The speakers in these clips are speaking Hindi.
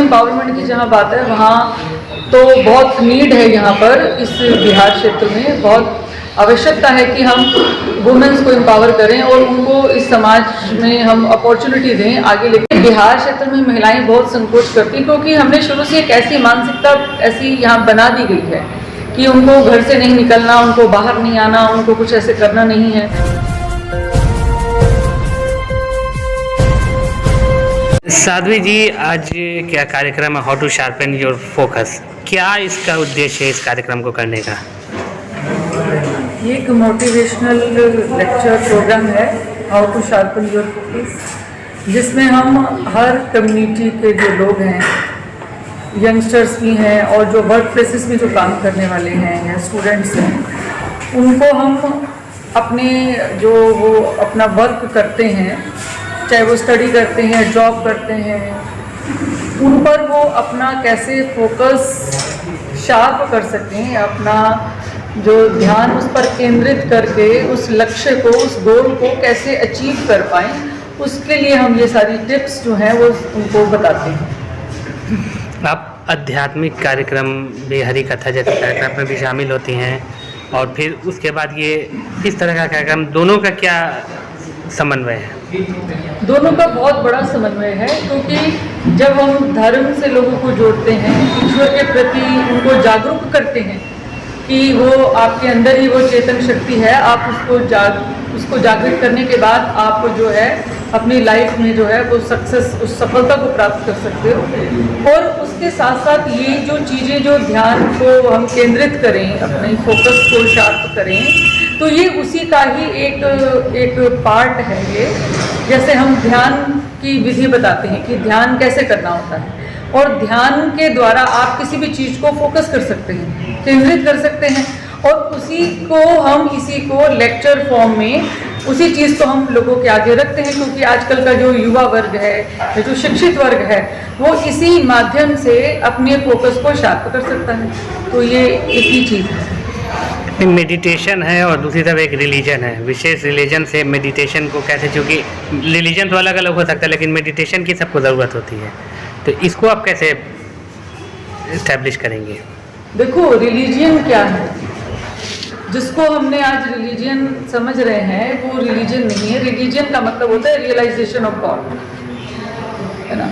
एम्पावरमेंट की जहाँ बात है वहाँ तो बहुत नीड है यहाँ पर, इस बिहार क्षेत्र में बहुत आवश्यकता है कि हम वुमेन्स को एम्पावर करें और उनको इस समाज में हम अपॉर्चुनिटी दें आगे लेके। बिहार क्षेत्र में महिलाएं बहुत संकोच करती क्योंकि हमने शुरू से एक ऐसी मानसिकता ऐसी यहाँ बना दी गई है कि उनको घर से नहीं निकलना, उनको बाहर नहीं आना, उनको कुछ ऐसे करना नहीं है। साध्वी जी, आज क्या कार्यक्रम है how to sharpen your focus, क्या इसका उद्देश्य है इस कार्यक्रम को करने का? ये एक मोटिवेशनल लेक्चर प्रोग्राम है how to sharpen your focus, जिसमें हम हर कम्युनिटी के जो लोग हैं, यंगस्टर्स भी हैं और जो वर्क प्लेसेस में जो काम करने वाले हैं या स्टूडेंट्स हैं, उनको हम अपने जो वो अपना वर्क करते हैं, चाहे वो स्टडी करते हैं, जॉब करते हैं, उन पर वो अपना कैसे फोकस शार्प कर सकें, अपना जो ध्यान उस पर केंद्रित करके उस लक्ष्य को, उस गोल को कैसे अचीव कर पाएँ, उसके लिए हम ये सारी टिप्स जो हैं वो उनको बताते हैं। आप आध्यात्मिक कार्यक्रम भी, हरी कथा जैसे कार्यक्रम में भी शामिल होती हैं और फिर उसके बाद ये इस तरह का कार्यक्रम, दोनों का क्या समन्वय है? दोनों का बहुत बड़ा समन्वय है क्योंकि जब हम धर्म से लोगों को जोड़ते हैं, ईश्वर के प्रति उनको जागरूक करते हैं कि वो आपके अंदर ही वो चेतन शक्ति है, आप उसको जागृत करने के बाद आप जो है अपनी लाइफ में जो है वो सक्सेस, उस सफलता को प्राप्त कर सकते हो। और उसके साथ साथ ये जो चीज़ें, जो ध्यान को हम केंद्रित करें, अपने फोकस को शार्प करें, तो ये उसी का ही एक पार्ट है। ये जैसे हम ध्यान की विधि बताते हैं कि ध्यान कैसे करना होता है, और ध्यान के द्वारा आप किसी भी चीज़ को फोकस कर सकते हैं, केंद्रित कर सकते हैं, और उसी को लेक्चर फॉर्म में उसी चीज़ को हम लोगों के आगे रखते हैं क्योंकि आजकल का जो युवा वर्ग है या जो शिक्षित वर्ग है वो इसी माध्यम से अपने फोकस को शार्प कर सकता है। तो ये एक ही चीज़ है। मेडिटेशन है और दूसरी तरफ एक रिलीजन है, विशेष रिलीजन से मेडिटेशन को कैसे, चूँकि रिलीजन तो अलग अलग हो सकता है लेकिन मेडिटेशन की सबको ज़रूरत होती है, तो इसको आप कैसे इस्टेब्लिश करेंगे? देखो, रिलीजन क्या है, जिसको हमने आज रिलीजन समझ रहे हैं वो रिलीजन नहीं है। रिलीजन का मतलब होता है रियलाइजेशन ऑफ गॉड, है ना।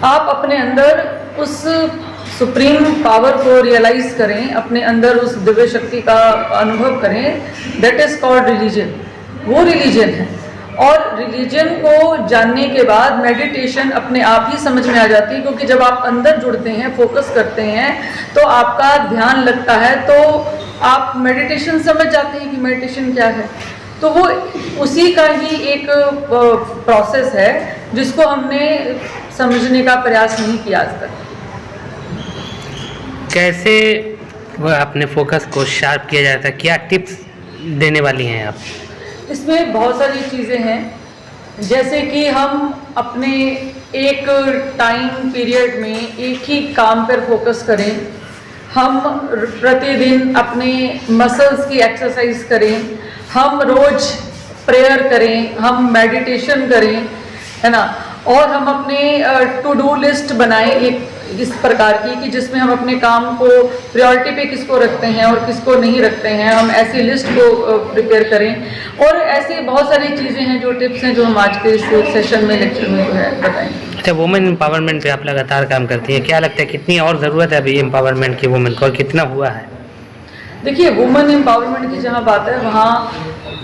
आप अपने अंदर उस सुप्रीम पावर को रियलाइज करें, अपने अंदर उस दिव्य शक्ति का अनुभव करें, दैट इज कॉल्ड रिलीजन, वो रिलीजन है। और रिलीजन को जानने के बाद मेडिटेशन अपने आप ही समझ में आ जाती है क्योंकि जब आप अंदर जुड़ते हैं, फोकस करते हैं, तो आपका ध्यान लगता है, तो आप मेडिटेशन समझ जाते हैं कि मेडिटेशन क्या है। तो वो उसी का ही एक प्रोसेस है जिसको हमने समझने का प्रयास नहीं किया आज तक। कैसे वह अपने फोकस को शार्प किया जाता है, क्या टिप्स देने वाली हैं आप? इसमें बहुत सारी चीज़ें हैं, जैसे कि हम अपने एक टाइम पीरियड में एक ही काम पर फोकस करें, हम प्रतिदिन अपने मसल्स की एक्सरसाइज करें, हम रोज़ प्रेयर करें, हम मेडिटेशन करें, है ना। और हम अपने टू डू लिस्ट बनाएं एक इस प्रकार की कि जिसमें हम अपने काम को प्रायोरिटी पे किसको रखते हैं और किसको नहीं रखते हैं, हम ऐसी लिस्ट को प्रिपेयर करें। और ऐसी बहुत सारी चीज़ें हैं, जो टिप्स हैं, जो हम आज के इस सेशन में, लेक्चर में जो है बताएंगे। अच्छा, वुमेन एम्पावरमेंट पे आप लगातार काम करती हैं, क्या लगता है कितनी और ज़रूरत है अभी एम्पावरमेंट की वुमेन को, और कितना हुआ है? देखिए, वुमेन एम्पावरमेंट की जहाँ बात है वहाँ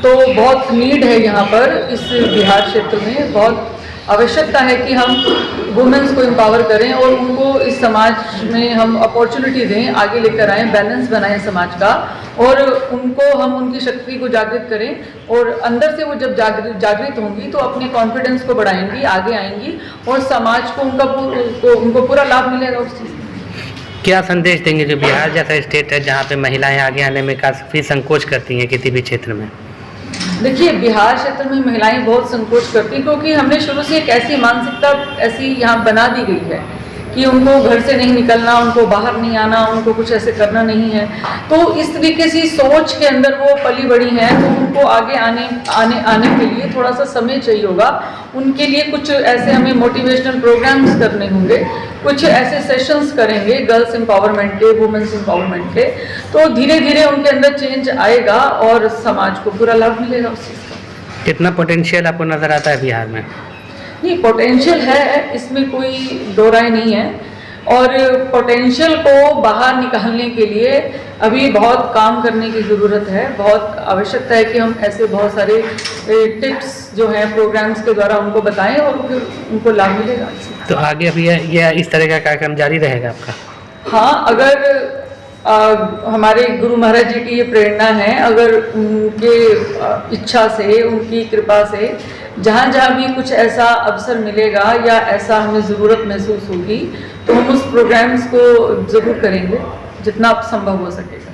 तो बहुत नीड है यहाँ पर, इस बिहार क्षेत्र में बहुत आवश्यकता है कि हम वुमेन्स को एम्पावर करें और उनको इस समाज में हम अपॉर्चुनिटी दें, आगे लेकर आएँ, बैलेंस बनाएं समाज का, और उनको हम उनकी शक्ति को जागृत करें। और अंदर से वो जब जागृत होंगी तो अपने कॉन्फिडेंस को बढ़ाएंगी, आगे आएंगी और समाज को उनको पूरा लाभ मिलेगा उस चीज़ में। क्या संदेश देंगे जो बिहार जैसा स्टेट है जहाँ पे महिलाएं आगे आने में काफ़ी संकोच करती हैं किसी भी क्षेत्र में? देखिए, बिहार क्षेत्र में महिलाएं बहुत संकोच करती हैं क्योंकि हमने शुरू से एक ऐसी मानसिकता ऐसी यहाँ बना दी गई है कि उनको घर से नहीं निकलना, उनको बाहर नहीं आना, उनको कुछ ऐसे करना नहीं है। तो इस तरीके से सोच के अंदर वो पली बड़ी हैं, तो उनको आगे आने के लिए थोड़ा सा समय चाहिए होगा। उनके लिए कुछ ऐसे हमें मोटिवेशनल प्रोग्राम्स करने होंगे, कुछ ऐसे सेशंस करेंगे गर्ल्स एम्पावरमेंट के, वुमेन्स एम्पावरमेंट के, तो धीरे धीरे उनके अंदर चेंज आएगा और समाज को पूरा लाभ मिलेगा उस चीज़ का। कितना पोटेंशियल आपको नज़र आता है बिहार में? नहीं, पोटेंशियल है, इसमें कोई दो राय नहीं है, और पोटेंशियल को बाहर निकालने के लिए अभी बहुत काम करने की ज़रूरत है। बहुत आवश्यकता है कि हम ऐसे बहुत सारे टिप्स जो हैं प्रोग्राम्स के द्वारा उनको बताएं और फिर उनको लाभ मिलेगा। तो आगे अभी यह इस तरह का कार्यक्रम जारी रहेगा आपका? हाँ, अगर हमारे गुरु महाराज जी की ये प्रेरणा है, अगर उनके इच्छा से, उनकी कृपा से जहाँ जहाँ भी कुछ ऐसा अवसर मिलेगा या ऐसा हमें ज़रूरत महसूस होगी, तो हम उस प्रोग्राम्स को ज़रूर करेंगे जितना संभव हो सकेगा।